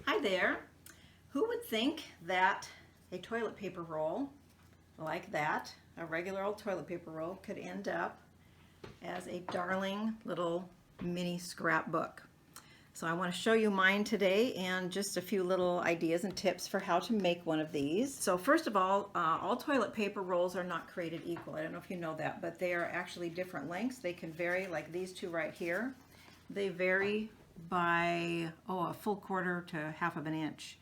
Hi there. Who would think that a toilet paper roll like that, a regular old toilet paper roll, could end up as a darling little mini scrapbook? So I want to show you mine today and just a few little ideas and tips for how to make one of these. So first of all toilet paper rolls are not created equal. I don't know if you know that, but they are actually different lengths. They can vary, like these two right here. They vary by a full quarter to half of an inch.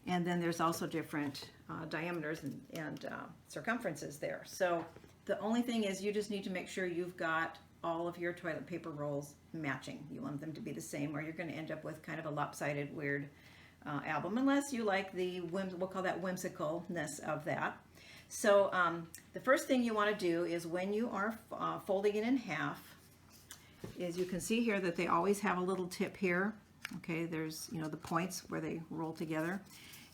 And then there's also different diameters and circumferences there. So the only thing is you just need to make sure you've got all of your toilet paper rolls matching. You want them to be the same, or you're going to end up with kind of a lopsided, weird album, unless you like the we'll call that whimsicalness of that. So the first thing you want to do is when you are folding it in half, is you can see here that they always have a little tip here. Okay, there's the points where they roll together,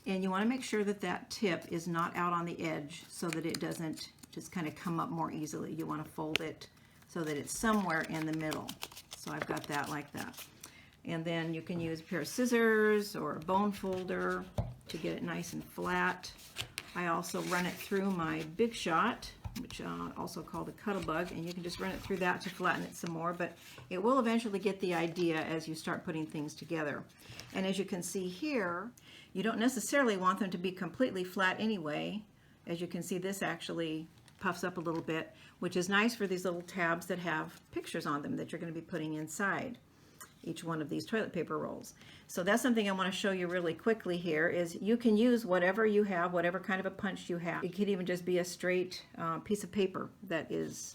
and you want to make sure that that tip is not out on the edge so that it doesn't just kind of come up more easily. You want to fold it so that it's somewhere in the middle. So I've got that like that. And then you can use a pair of scissors or a bone folder to get it nice and flat. I also run it through my Big Shot, which also called a Cuttlebug, and you can just run it through that to flatten it some more, but it will eventually get the idea as you start putting things together. And as you can see here, you don't necessarily want them to be completely flat anyway. As you can see, this actually puffs up a little bit, which is nice for these little tabs that have pictures on them that you're going to be putting inside each one of these toilet paper rolls. So that's something I want to show you really quickly here, is you can use whatever you have, whatever kind of a punch you have. It could even just be a straight piece of paper that is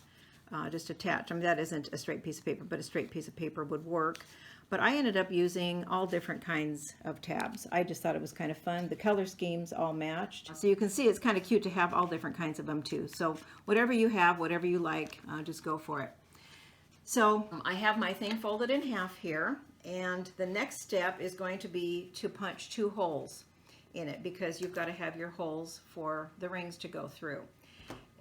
just attached. I mean, that isn't a straight piece of paper, but a straight piece of paper would work. But I ended up using all different kinds of tabs. I just thought it was kind of fun. The color schemes all matched. So you can see it's kind of cute to have all different kinds of them too. So whatever you have, whatever you like, just go for it. So I have my thing folded in half here, and the next step is going to be to punch 2 holes in it, because you've got to have your holes for the rings to go through.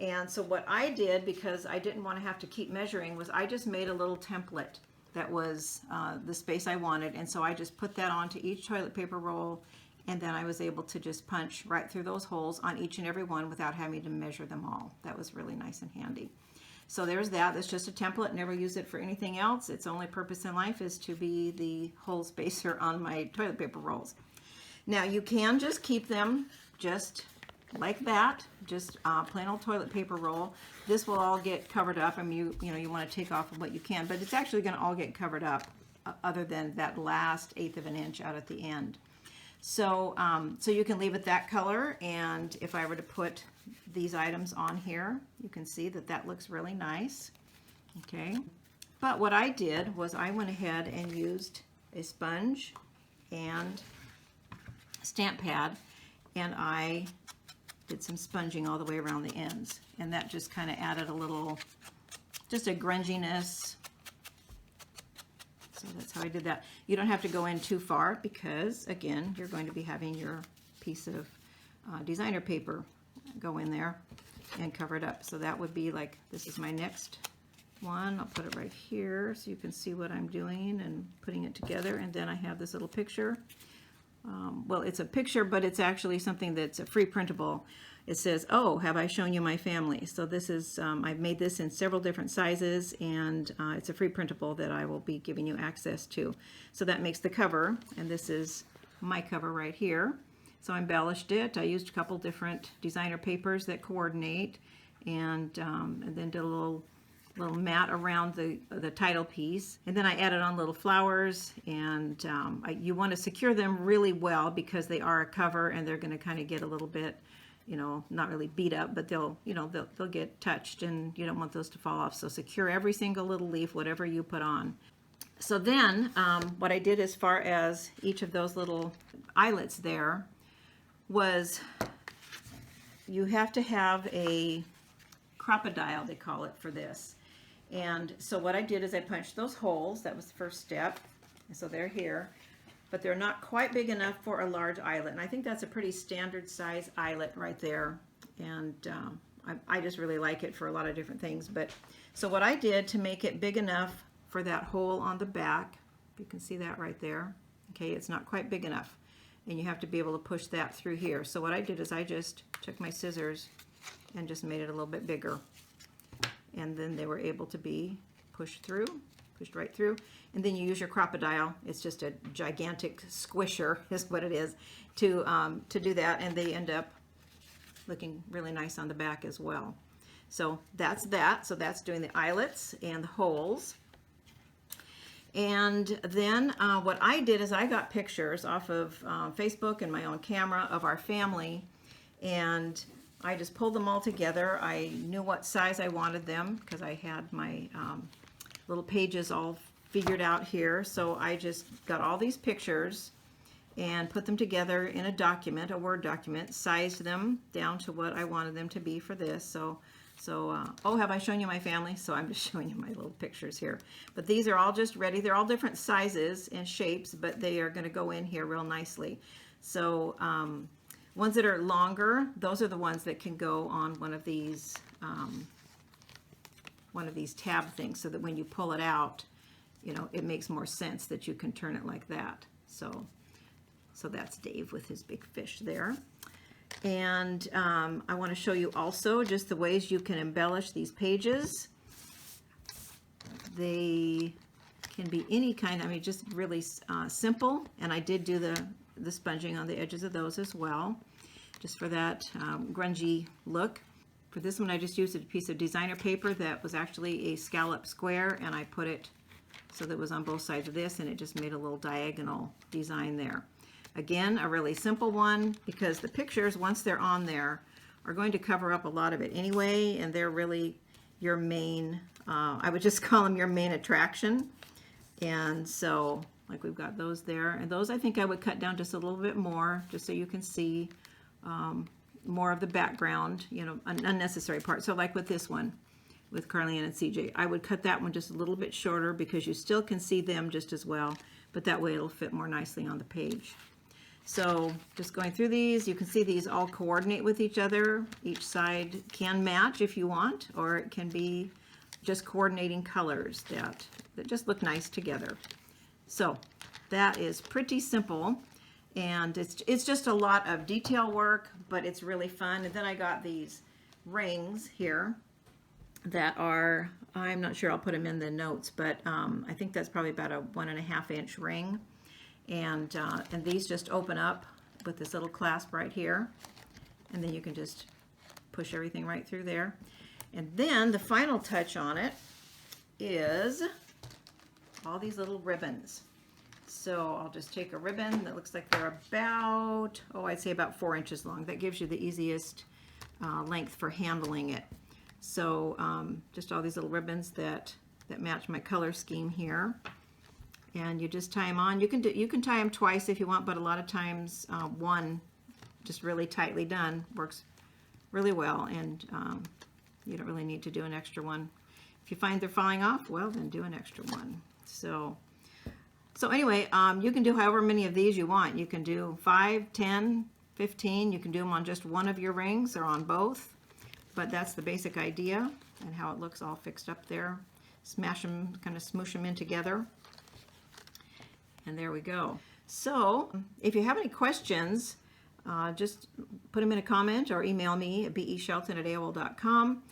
And so what I did, because I didn't want to have to keep measuring, was I just made a little template that was the space I wanted, and so I just put that onto each toilet paper roll, and then I was able to just punch right through those holes on each and every one without having to measure them all. That was really nice and handy. So there's that. That's just a template. Never use it for anything else. Its only purpose in life is to be the hole spacer on my toilet paper rolls. Now you can just keep them just like that, just plain old toilet paper roll. This will all get covered up. I mean, you want to take off what you can, but it's actually going to all get covered up, other than that last 1/8 of an inch out at the end. So, so you can leave it that color, and if I were to put these items on here, you can see that that looks really nice. Okay, but what I did was I went ahead and used a sponge and stamp pad, and I did some sponging all the way around the ends, and that just kind of added a little, just a grunginess. So that's how I did that. You don't have to go in too far, because again, you're going to be having your piece of designer paper go in there and cover it up. So that would be like, this is my next one. I'll put it right here so you can see what I'm doing and putting it together. And then I have this little picture. Well, it's a picture, but it's actually something that's a free printable. It says, "Oh, have I shown you my family?" So this is, I've made this in several different sizes, and it's a free printable that I will be giving you access to. So that makes the cover, and this is my cover right here. So I embellished it. I used a couple different designer papers that coordinate, and then did a little mat around the title piece, and then I added on little flowers, and you want to secure them really well, because they are a cover and they're going to kind of get a little bit, not really beat up, but they'll get touched, and you don't want those to fall off. So secure every single little leaf, whatever you put on. So then what I did as far as each of those little eyelets there was, you have to have a crocodile, they call it, for this. And so what I did is I punched those holes. That was the first step. And so they're here, but they're not quite big enough for a large eyelet. And I think that's a pretty standard size eyelet right there. And I just really like it for a lot of different things. But so what I did to make it big enough for that hole on the back, you can see that right there. Okay, it's not quite big enough. and you have to be able to push that through here. So what I did is I just took my scissors and just made it a little bit bigger, and then they were able to be pushed right through. And then you use your Crocodile. It's just a gigantic squisher is what it is to do that, and they end up looking really nice on the back as well. So that's that. So that's doing the eyelets and the holes. And then what I did is I got pictures off of Facebook and my own camera of our family, and I just pulled them all together. I knew what size I wanted them because I had my little pages all figured out here. So I just got all these pictures and put them together in a document, a Word document, sized them down to what I wanted them to be for this. Oh, have I shown you my family? So I'm just showing you my little pictures here. But these are all just ready. They're all different sizes and shapes, but they are going to go in here real nicely. So ones that are longer, those are the ones that can go on one of these tab things, so that when you pull it out, you know, it makes more sense that you can turn it like that. So that's Dave with his big fish there. And I want to show you also just the ways you can embellish these pages. They can be any kind, I mean, just really simple. And I did do the sponging on the edges of those as well, just for that grungy look. For this one, I just used a piece of designer paper that was actually a scallop square, and I put it so that it was on both sides of this, and it just made a little diagonal design there. Again, a really simple one, because the pictures, once they're on there, are going to cover up a lot of it anyway, and they're really your main, I would just call them your main attraction. And so, like, we've got those there, and those I think I would cut down just a little bit more, just so you can see more of the background, you know, an unnecessary part. So like with this one, with Carlene and CJ, I would cut that one just a little bit shorter, because you still can see them just as well, but that way it'll fit more nicely on the page. So just going through these, you can see these all coordinate with each other. Each side can match if you want, or it can be just coordinating colors that just look nice together. So that is pretty simple, and it's just a lot of detail work, but it's really fun. And then I got these rings here that are, I'm not sure, I'll put them in the notes, but I think that's probably about a 1.5 inch ring. And these just open up with this little clasp right here, and then you can just push everything right through there. And then the final touch on it is all these little ribbons. So I'll just take a ribbon that looks like they're about, oh, I'd say about 4 inches long. That gives you the easiest length for handling it. So just all these little ribbons that match my color scheme here. And you just tie them on. You can tie them twice if you want, but a lot of times one just really tightly done works really well, and you don't really need to do an extra one. If you find they're falling off, well, then do an extra one. So anyway, you can do however many of these you want. You can do 5, 10, 15. You can do them on just one of your rings or on both, but that's the basic idea and how it looks all fixed up there. Smash them, kind of smoosh them in together. And there we go. So if you have any questions, just put them in a comment or email me at beshelton@aol.com.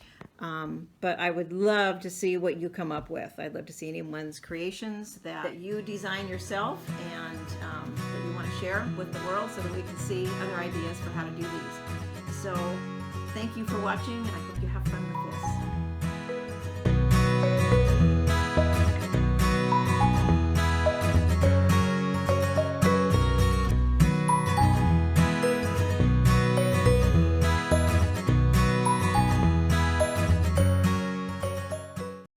But I would love to see what you come up with. I'd love to see anyone's creations that you design yourself and that you want to share with the world, so that we can see other ideas for how to do these. So thank you for watching, and I hope you have fun with it.